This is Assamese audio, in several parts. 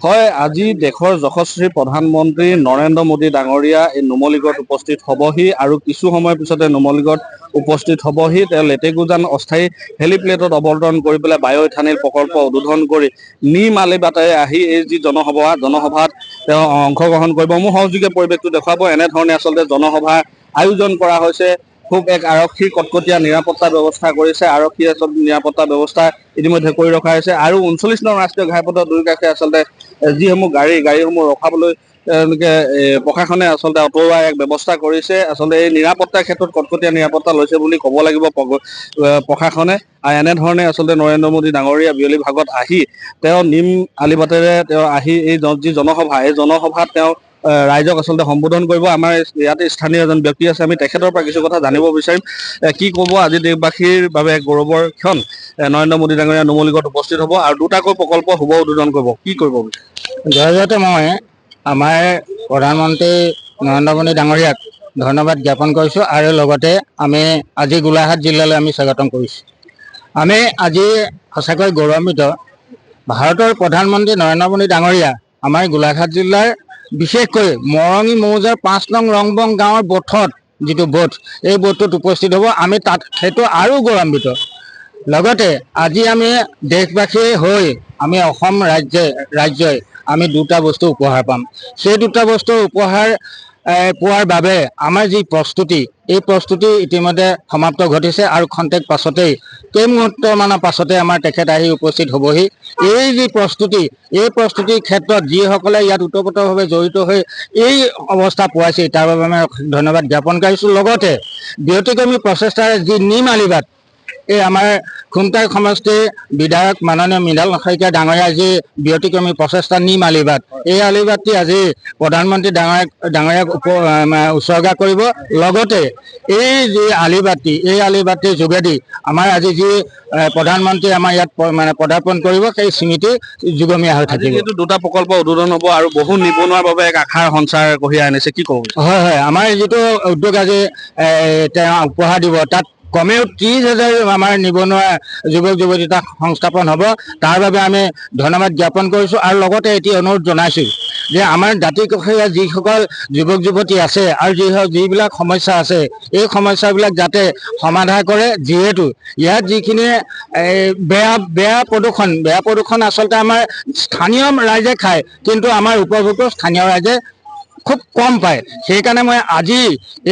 হয়, আজি দেশৰ যশস্বী প্ৰধানমন্ত্ৰী নৰেন্দ্ৰ মোদী ডাঙৰীয়া এই নুমলীগড়ত উপস্থিত হ'বহি আৰু কিছু সময়ৰ পিছতে নুমলীগড়ত উপস্থিত হ'বহি। তেওঁ লেটেকুজান অস্থায়ী হেলিপ্লেটত অৱতৰণ কৰি পেলাই বায়ু ইথানল প্ৰকল্প উদ্বোধন কৰি নিম আলি বাটেৰে আহি এই যি জনসভাত তেওঁ অংশগ্ৰহণ কৰিব। মোৰ সহযোগী পৰিৱেশটো দেখুৱাব। এনেধৰণে আচলতে জনসভাৰ আয়োজন কৰা হৈছে। খুব এক আৰক্ষীৰ কটকটীয়া নিৰাপত্তা ব্যৱস্থা কৰিছে। আৰক্ষীয়ে আচলতে নিৰাপত্তা ব্যৱস্থা ইতিমধ্যে কৰি ৰখা হৈছে আৰু 39 নং ৰাষ্ট্ৰীয় ঘাইপথৰ দুই কাষে আচলতে যিসমূহ গাড়ীসমূহ ৰখাবলৈ তেওঁলোকে প্ৰশাসনে আচলতে অতৰুৱাৰ এক ব্যৱস্থা কৰিছে। আচলতে এই নিৰাপত্তাৰ ক্ষেত্ৰত কটকটীয়া নিৰাপত্তা লৈছে বুলি ক'ব লাগিব প্ৰশাসনে। আৰু এনেধৰণে আচলতে নৰেন্দ্ৰ মোদী ডাঙৰীয়া বিয়লি ভাগত আহি তেওঁ নিম আলিবাটেৰে তেওঁ আহি এই যি জনসভা, এই জনসভাত তেওঁ ৰাইজক আচলতে সম্বোধন কৰিব। আমাৰ ইয়াতে স্থানীয় এজন ব্যক্তি আছে, আমি তেখেতৰ পৰা কিছু কথা জানিব বিচাৰিম। কি ক'ব আজি দেশবাসীৰ বাবে গৌৰৱৰ ক্ষণ, নৰেন্দ্ৰ মোদী ডাঙৰীয়া নুমলীগড়ত উপস্থিত হ'ব আৰু দুটাকৈ প্ৰকল্প শুভ উদ্বোধন কৰিব, কি কৰিব? জয়তে মই আমাৰ প্ৰধানমন্ত্ৰী নৰেন্দ্ৰ মোদী ডাঙৰীয়াক ধন্যবাদ জ্ঞাপন কৰিছোঁ আৰু লগতে আমি আজি গোলাঘাট জিলালৈ আমি স্বাগতম কৰিছোঁ। আমি আজি সঁচাকৈ গৌৰৱান্বিত। ভাৰতৰ প্ৰধানমন্ত্ৰী নৰেন্দ্ৰ মোদী ডাঙৰীয়া আমাৰ গোলাঘাট জিলাৰ বিশেষকৈ মৰঙী মৌজাৰ 5 নং ৰংবং গাঁৱৰ বোথত যিটো বোথ, এই বোথটোত উপস্থিত হ'ব। আমি তাত সেইটো আৰু গৌৰৱান্বিত। লগতে আজি আমি দেশবাসী হৈ আমি অসম ৰাজ্যই আমি দুটা বস্তু উপহাৰ পাম। সেই দুটা বস্তু উপহাৰ পোৱাৰ বাবে আমাৰ যি প্ৰস্তুতি, এই প্ৰস্তুতি ইতিমধ্যে সমাপ্ত ঘটিছে আৰু খন্তেক পাছতেই কেইমুহূৰ্তমানৰ পাছতে আমাৰ তেখেত আহি উপস্থিত হ'বহি। এই যি প্ৰস্তুতি, এই প্ৰস্তুতিৰ ক্ষেত্ৰত যিসকলে ইয়াত ওতঃপ্ৰোতভাৱে জড়িত হৈ এই অৱস্থা পোৱাইছে তাৰ বাবে আমি ধন্যবাদ জ্ঞাপন কৰিছোঁ। লগতে ব্যতিক্ৰমী প্ৰচেষ্টাৰে যি নিম আলিবাট, এই আমাৰ খুমটাই সমষ্টিৰ বিধায়ক মাননীয় মৃণাল শইকীয়া ডাঙৰীয়াৰ যি ব্যতিক্ৰমী প্ৰচেষ্টা নিম আলিবাট, এই আলিবাটটি আজি প্ৰধানমন্ত্ৰী ডাঙৰীয়াক উৎসৰ্গা কৰিব। লগতে এই যি আলিবাটটি, এই আলিবাটটিৰ যোগেদি আমাৰ আজি যি প্ৰধানমন্ত্ৰী আমাৰ ইয়াত পদাৰ্পণ কৰিব, সেই স্মৃতি যুগমীয়া হৈ থাকিব। যিহেতু দুটা প্ৰকল্প উদ্বোধন হ'ব আৰু বহু নিবনুৱাৰ বাবে এক আশাৰ সঞ্চাৰ কঢ়িয়াই আনিছে, কি ক'ব? হয়, আমাৰ যিটো উদ্যোগ আজি তেওঁ উপহাৰ দিব, তাত কমেও 30,000 আমাৰ নিবনুৱা যুৱক যুৱতী তাত সংস্থাপন হ'ব। তাৰ বাবে আমি ধন্যবাদ জ্ঞাপন কৰিছোঁ আৰু লগতে এটি অনুৰোধ জনাইছোঁ যে আমাৰ দাঁতিকাষৰীয়া যিসকল যুৱক যুৱতী আছে আৰু যিবিলাক সমস্যা আছে, এই সমস্যাবিলাক যাতে সমাধান কৰে। যিহেতু ইয়াত যিখিনি বেয়া প্ৰদূষণ আচলতে আমাৰ স্থানীয় ৰাইজে খায়, কিন্তু আমাৰ উপভোক্ত স্থানীয় ৰাইজে খুব কম পায়। সেইকাৰণে মই আজি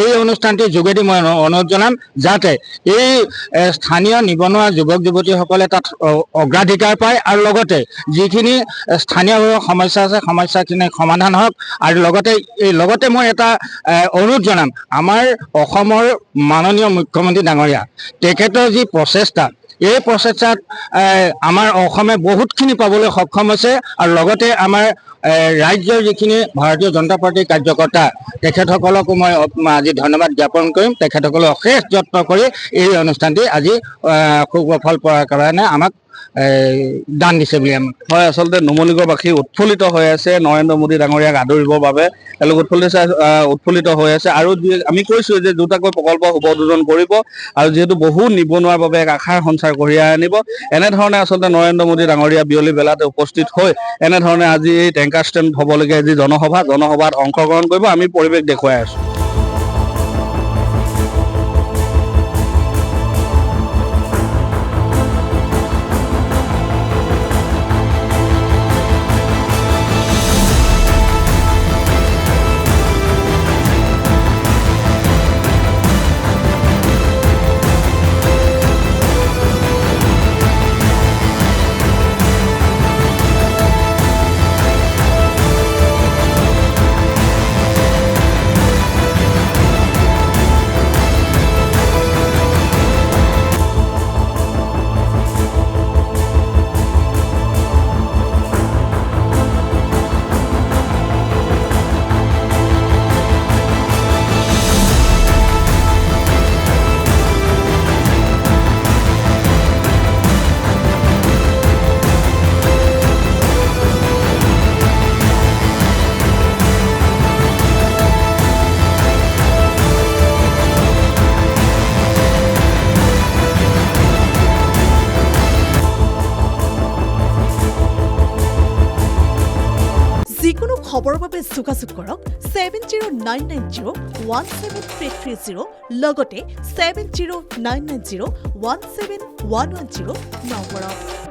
এই অনুষ্ঠানটিৰ যোগেদি মই অনুৰোধ জনাম যাতে এই স্থানীয় নিবনুৱা যুৱক যুৱতীসকলে তাত অগ্ৰাধিকাৰ পায় আৰু লগতে যিখিনি স্থানীয়ভাৱে সমস্যা আছে, সমস্যাখিনি সমাধান হওক। আৰু লগতে মই এটা অনুৰোধ জনাম, আমাৰ অসমৰ মাননীয় মুখ্যমন্ত্ৰী ডাঙৰীয়া তেখেতৰ যি প্ৰচেষ্টা, এই প্ৰচেষ্টাত আমাৰ অসমে বহুতখিনি পাবলৈ সক্ষম হৈছে। আৰু লগতে আমাৰ ৰাজ্যৰ যিখিনি ভাৰতীয় জনতা পাৰ্টীৰ কাৰ্যকৰ্তা, তেখেতসকলকো মই আজি ধন্যবাদ জ্ঞাপন কৰিম। তেখেতসকলে অশেষ যত্ন কৰি এই অনুষ্ঠানটি আজি সুফল পোৱাৰ কাৰণে আমাক দান দিছে বুলি আমি। হয়, আচলতে নুমলীগড়বাসী উৎফুল্লিত হৈ আছে নৰেন্দ্ৰ মোদী ডাঙৰীয়াক আদৰিবৰ বাবে। তেওঁলোক উৎফুল্লিত হৈ আছে আৰু আমি কৈছোঁ যে দুটাকৈ প্ৰকল্প শুভ উদ্বোধন কৰিব আৰু যিহেতু বহু নিবনুৱাৰ বাবে এক আশাৰ সঞ্চাৰ কঢ়িয়াই আনিব। এনেধৰণে আচলতে নৰেন্দ্ৰ মোদী ডাঙৰীয়া বিয়লি বেলাতে উপস্থিত হৈ এনেধৰণে আজি এই টেংকাৰ ষ্টেণ্ড হ'বলগীয়া যি জনসভাত অংশগ্ৰহণ কৰিব। আমি পৰিৱেশ দেখুৱাই আছোঁ। খবৰৰ বাবে যোগাযোগ কৰক 7099017330 লগতে 7099017110 নম্বৰত।